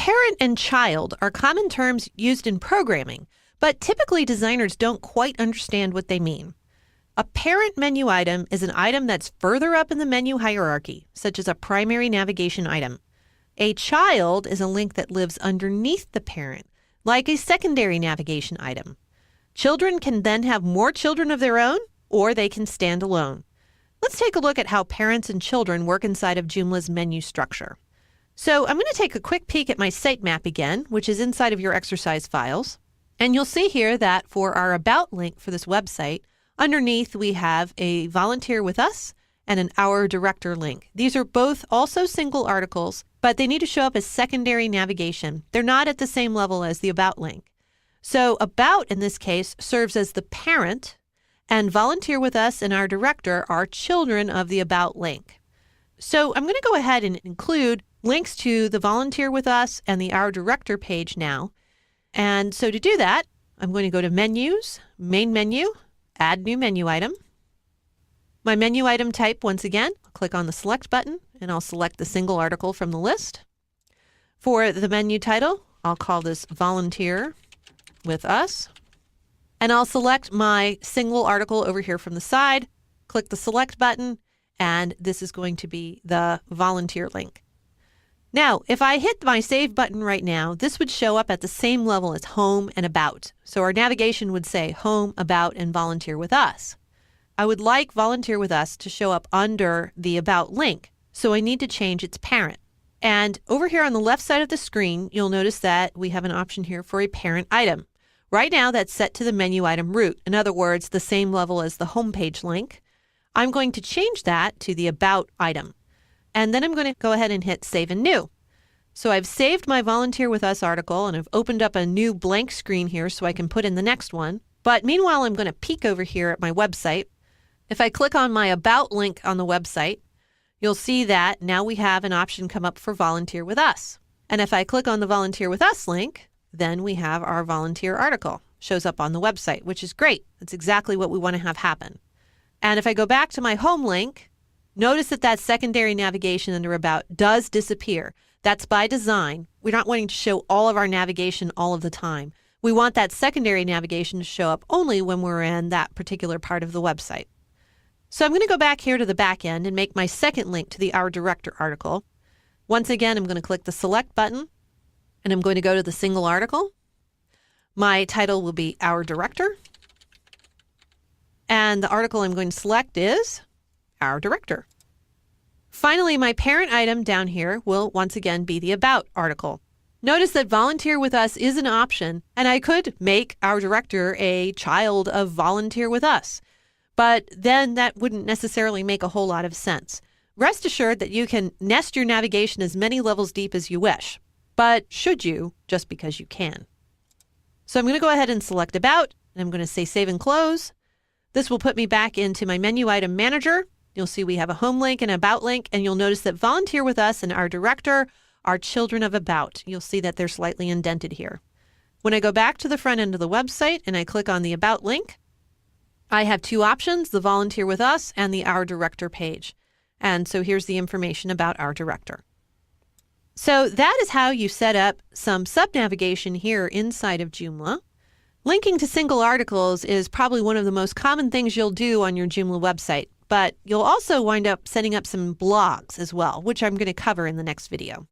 Parent and child are common terms used in programming, but typically designers don't quite understand what they mean. A parent menu item is an item that's further up in the menu hierarchy, such as a primary navigation item. A child is a link that lives underneath the parent, like a secondary navigation item. Children can then have more children of their own, or they can stand alone. Let's take a look at how parents and children work inside of Joomla's menu structure. So I'm going to take a quick peek at my sitemap again, which is inside of your exercise files. And you'll see here that for our About link for this website, underneath we have a Volunteer with Us and an Our Director link. These are both also single articles, but they need to show up as secondary navigation. They're not at the same level as the About link. So About, in this case, serves as the parent, and Volunteer with Us and Our Director are children of the About link. So I'm going to go ahead and include links to the Volunteer with Us and the Our Director page now. And so to do that, I'm going to go to Menus, Main Menu, Add New Menu Item. My menu item type, once again, I'll click on the Select button, and I'll select the single article from the list. For the menu title, I'll call this Volunteer with Us. And I'll select my single article over here from the side, click the Select button, and this is going to be the Volunteer link. Now, if I hit my Save button right now, this would show up at the same level as Home and About. So our navigation would say Home, About, and Volunteer with Us. I would like Volunteer with Us to show up under the About link, so I need to change its parent. And over here on the left side of the screen, you'll notice that we have an option here for a parent item. Right now, that's set to the menu item root. In other words, the same level as the homepage link. I'm going to change that to the About item. And then I'm going to go ahead and hit Save and New. So I've saved my Volunteer with Us article, and I've opened up a new blank screen here so I can put in the next one. But meanwhile, I'm going to peek over here at my website. If I click on my About link on the website, you'll see that now we have an option come up for Volunteer with Us. And if I click on the Volunteer with Us link, then we have our volunteer article. Shows up on the website, which is great. That's exactly what we want to have happen. And if I go back to my home link, notice that that secondary navigation under About does disappear. That's by design. We're not wanting to show all of our navigation all of the time. We want that secondary navigation to show up only when we're in that particular part of the website. So I'm going to go back here to the back end and make my second link to the Our Director article. Once again, I'm going to click the Select button, and I'm going to go to the single article. My title will be Our Director. And the article I'm going to select is Our Director. Finally, my parent item down here will once again be the About article. Notice that Volunteer with Us is an option, and I could make Our Director a child of Volunteer with Us. But then that wouldn't necessarily make a whole lot of sense. Rest assured that you can nest your navigation as many levels deep as you wish. But should you, just because you can. So I'm going to go ahead and select About, and I'm going to say Save and Close. This will put me back into my menu item manager. You'll see we have a home link and an About link, and you'll notice that Volunteer with Us and Our Director are children of About. You'll see that they're slightly indented here. When I go back to the front end of the website and I click on the About link, I have two options, the Volunteer with Us and the Our Director page. And so here's the information about Our Director. So that is how you set up some sub-navigation here inside of Joomla. Linking to single articles is probably one of the most common things you'll do on your Joomla website, but you'll also wind up setting up some blogs as well, which I'm going to cover in the next video.